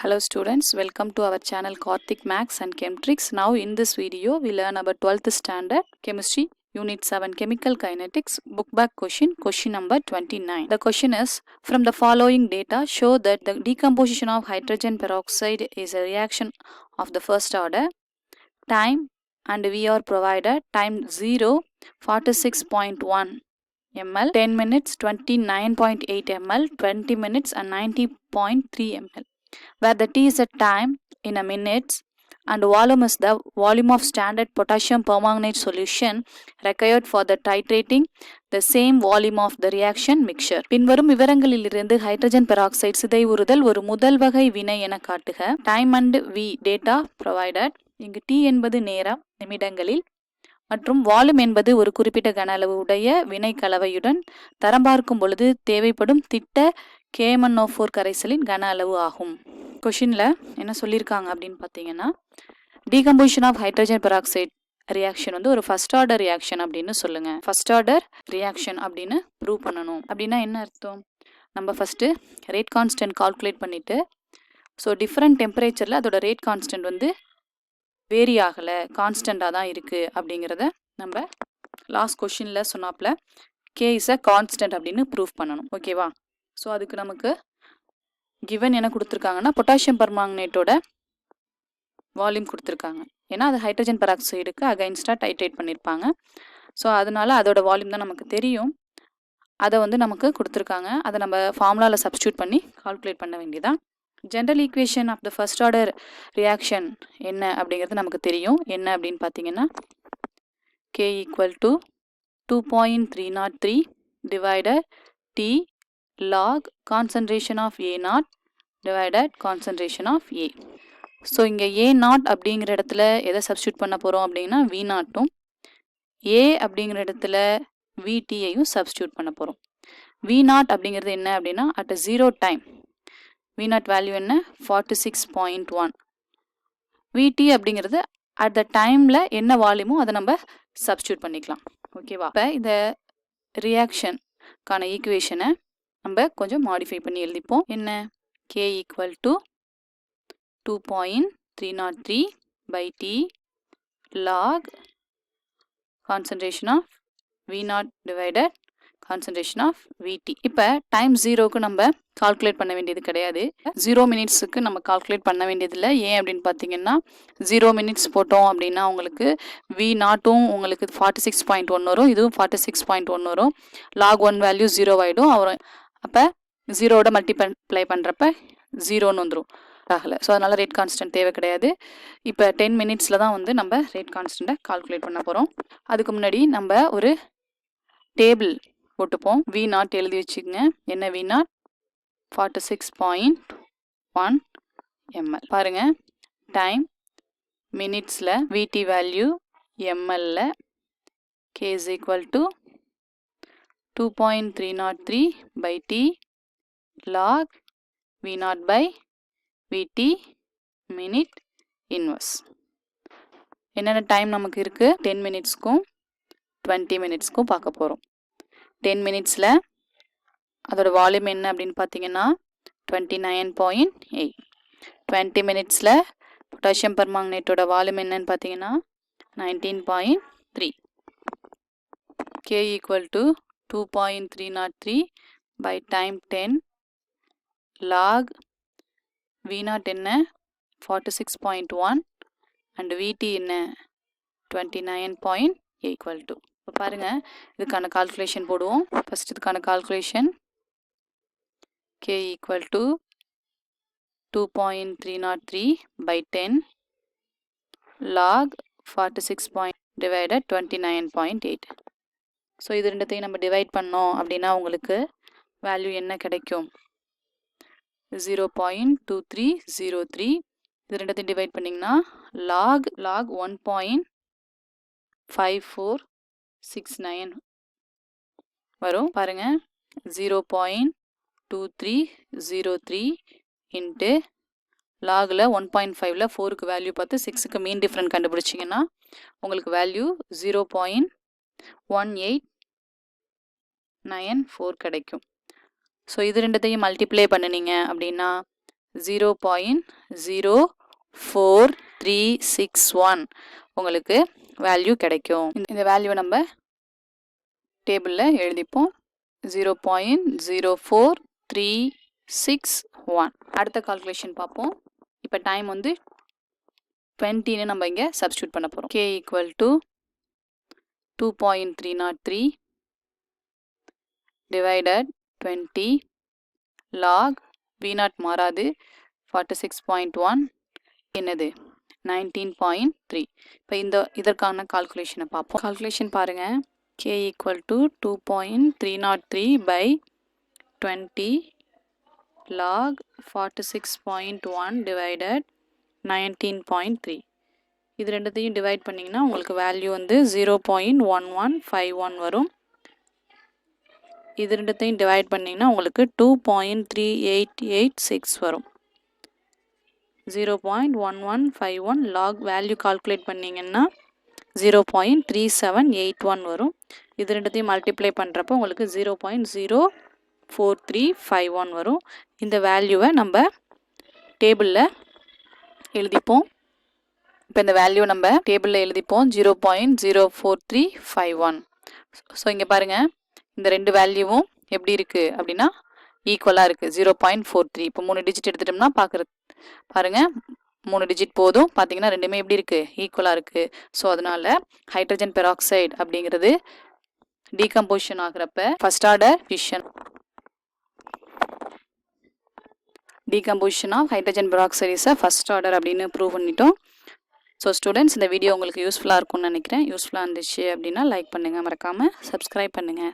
Hello students, welcome to our channel Karthik Max and Chemtrix. Now in this video we learn about 12th standard chemistry unit 7 chemical kinetics book back question number 29. The question is, from the following data show that the decomposition of hydrogen peroxide is a reaction of the first order. Time and we are provided time 0 46.1 ml, 10 minutes 29.8 ml, 20 minutes and 90.3 ml. Where the T is the time in a minutes and volume is the volume of standard potassium permanganate solution required for the titrating the same volume of the reaction mixture. பின்வரும் விவரங்களிலிருந்து hydrogen peroxide சிதைவுறுதல் ஒரு முதல் வகை வினை என காட்டுக. Time and V data provided. இங்கு T என்பது நேரம் நிமிடங்களில் மற்றும் வால்யூம் என்பது ஒரு குறிப்பிட்ட கன அளவு உடைய வினை கலவையுடன் தரம் பார்க்கும் பொழுது தேவைப்படும் திட்ட KMnO4 கரைசலின் கன அளவு ஆகும். கொஷினில் என்ன சொல்லியிருக்காங்க அப்படின்னு பார்த்தீங்கன்னா, decomposition of hydrogen peroxide reaction வந்து ஒரு ஃபர்ஸ்ட் ஆர்டர் ரியாக்ஷன் அப்படின்னு சொல்லுங்க. ஃபர்ஸ்ட் ஆர்டர் ரியாக்ஷன் அப்படின்னு ப்ரூவ் பண்ணணும். அப்படின்னா என்ன அர்த்தம்? நம்ம ஃபர்ஸ்ட் ரேட் கான்ஸ்டன்ட் கால்குலேட் பண்ணிட்டு, ஸோ டிஃப்ரெண்ட் டெம்பரேச்சரில் அதோட ரேட் கான்ஸ்டன்ட் வந்து வேரி ஆகலை, கான்ஸ்டண்ட்டாக தான் இருக்குது அப்படிங்கிறத நம்ம லாஸ்ட் கொஷினில் சொன்னாப்ல கே இஸ் அ கான்ஸ்டன்ட் அப்படின்னு ப்ரூவ் பண்ணணும். ஓகேவா? ஸோ அதுக்கு நமக்கு கிவன் என்ன கொடுத்துருக்காங்கன்னா, பொட்டாசியம் பர்மாங்கனேட்டோட வால்யூம் கொடுத்துருக்காங்க. ஏன்னா அது ஹைட்ரஜன் பெராக்சைடுக்கு அகைன்ஸ்டாக டைட்ரேட் பண்ணியிருப்பாங்க. ஸோ அதனால அதோட வால்யூம் தான் நமக்கு தெரியும். அதை வந்து நமக்கு கொடுத்துருக்காங்க. அதை நம்ம ஃபார்முலாவில் சப்ஸ்டியூட் பண்ணி கால்குலேட் பண்ண வேண்டியதான். General equation of the first order reaction என்ன அப்படிங்கிறது நமக்கு தெரியும். என்ன அப்படின்னு பார்த்தீங்கன்னா, K equal to 2.303 divided T log concentration of A0 divided concentration of A. So இங்கே A0 அப்படிங்கிற இடத்துல எதை சப்ஸ்டியூட் பண்ண போகிறோம் அப்படின்னா V0ம், A அப்படிங்கிற இடத்துல VTயையும் சப்ஸ்டியூட் பண்ண போகிறோம். V0 அப்படிங்கிறது என்ன அப்படின்னா at zero time V0 value என்ன 46.1. VT அப்படிங்கிறது அட் த டைமில் என்ன வால்யூமோ அதை நம்ம சப்ஸ்டியூட் பண்ணிக்கலாம். ஓகேவா? இப்போ இந்த ரியாக்ஷனுக்கான ஈக்குவேஷனை நம்ம கொஞ்சம் மாடிஃபை பண்ணி எழுதிப்போம். என்ன? K equal to 2.303 by T log concentration of V0 divided concentration of VT. இப்போ டைம் ஜீரோக்கு நம்ம கால்குலேட் பண்ண வேண்டியது கிடையாது. 0 மினிட்ஸுக்கு நம்ம கால்குலேட் பண்ண வேண்டியதில்லை. ஏன் அப்படின்னு பார்த்தீங்கன்னா, 0 மினிட்ஸ் போட்டோம் அப்படின்னா உங்களுக்கு V0ம் உங்களுக்கு 46.1 வரும், இதுவும் 46.1 வரும். லாக் 1 வேல்யூ 0 ஆகிடும். அப்போ ஜீரோவோட மல்டிப்ளை பண்ணுறப்ப 0ன்னு வந்துடும், ஆகலை. ஸோ அதனால் ரேட் கான்ஸ்டன்ட் தேவை கிடையாது. இப்போ 10 மினிட்ஸில் தான் வந்து நம்ம ரேட் கான்ஸ்டண்ட்டை கால்குலேட் பண்ண போகிறோம். அதுக்கு முன்னாடி நம்ம ஒரு டேபிள் போட்டுப்போம். V0 எழுதி வச்சுக்கோங்க. என்ன V0? 46.1 ml. பாருங்கள், டைம் மினிட்ஸில், VT value ml, K is equal to 2.303 by T log V0 by VT minute inverse. என்னென்ன டைம் நமக்கு இருக்குது? 10 மினிட்ஸ்க்கும் 20 மினிட்ஸ்க்கும் பார்க்க போகிறோம். 10 மினிட்ஸில் அதோட வால்யூம் என்ன அப்படின்னு பார்த்தீங்கன்னா 29.8. 20 மினிட்ஸில் பொட்டாசியம் பர்மாங்கனேட்டோட வால்யூம் என்னன்னு பார்த்தீங்கன்னா 19.3. K equal to 2.303 by time 10 log V0 என்ன 46.1 and VT என்ன 29.8 equal to. இப்போ பாருங்கள், இதுக்கான கால்குலேஷன் போடுவோம். ஃபர்ஸ்ட் இதுக்கான calculation K equal to 2.303 by 10 log 46 divided 29.8. So இது ரெண்டுத்தையும் நம்ம டிவைட் பண்ணோம் அப்படின்னா உங்களுக்கு வேல்யூ என்ன கிடைக்கும்? 0.2303. இது ரெண்டுத்தையும் டிவைட் பண்ணிங்கன்னா லாக் 1.5469 வரும். பாருங்கள், 0.2303 இன்ட்டு லாகில் 1.5ல் 4க்கு வேல்யூ பார்த்து 6க்கு மீன் டிஃப்ரெண்ட் கண்டுபிடிச்சிங்கன்னா உங்களுக்கு வேல்யூ 0.1894 கிடைக்கும். ஸோ இது ரெண்டுத்தையும் மல்டிப்ளை பண்ணினீங்க அப்படின்னா 0.04361 உங்களுக்கு வேல்யூ கிடைக்கும். இந்த வேல்யூ நம்ம டேபிளில் எழுதிப்போம். 0.04361. அடுத்த கால்குலேஷன் பார்ப்போம். இப்போ டைம் வந்து 20ன்னு நம்ம இங்கே சப்ஸ்டியூட் பண்ண போகிறோம். K equal to 2.303 divided 20 log V0 மாறாது 46.1 என்னது 19.3. இப்போ இதற்கான கால்குலேஷனை பார்ப்போம். கால்குலேஷன் பாருங்கள். K equal to 2.303 by 20 log 46.1 divided 19.3. இது ரெண்டுத்தையும் டிவைட் பண்ணிங்கன்னா உங்களுக்கு வேல்யூ வந்து 0.1151 வரும். இது ரெண்டுத்தையும் டிவைட் பண்ணிங்கன்னா உங்களுக்கு 2.3886 வரும். 0.1151 லாக் வேல்யூ கால்குலேட் பண்ணிங்கன்னா 0.3781 வரும். இது ரெண்டுத்தையும் மல்டிப்ளை பண்ணுறப்போ உங்களுக்கு 0.04351 வரும். இந்த வேல்யூவை நம்ம டேபிளில் எழுதிப்போம். இப்போ இந்த வேல்யூ நம்ம டேபிளில் எழுதிப்போம் 0.04351. ஸோ இங்கே பாருங்கள், இந்த ரெண்டு வேல்யூவும் எப்படி இருக்குது அப்படின்னா ஈக்குவலாக இருக்குது. 0.43. இப்போ 3 டிஜிட் எடுத்துட்டோம்னா பாருங்கள் 3 டிஜிட் போதும். பார்த்தீங்கன்னா ரெண்டுமே எப்படி இருக்குது, ஈக்குவலாக இருக்குது. ஸோ அதனால் ஹைட்ரஜன் பெராக்சைடு அப்படிங்கிறது டீகம்போசிஷன் ஆகிறப்ப first order fission decomposition of hydrogen peroxide is first order அப்படின்னு ப்ரூவ் பண்ணிட்டோம். ஸோ ஸ்டூடெண்ட்ஸ், இந்த வீடியோ உங்களுக்கு யூஸ்ஃபுல்லாக இருக்கும்னு நினைக்கிறேன். யூஸ்ஃபுல்லாக இருந்துச்சு அப்படின்னா லைக் பண்ணுங்கள், மறக்காமல் சப்ஸ்கிரைப் பண்ணுங்கள்.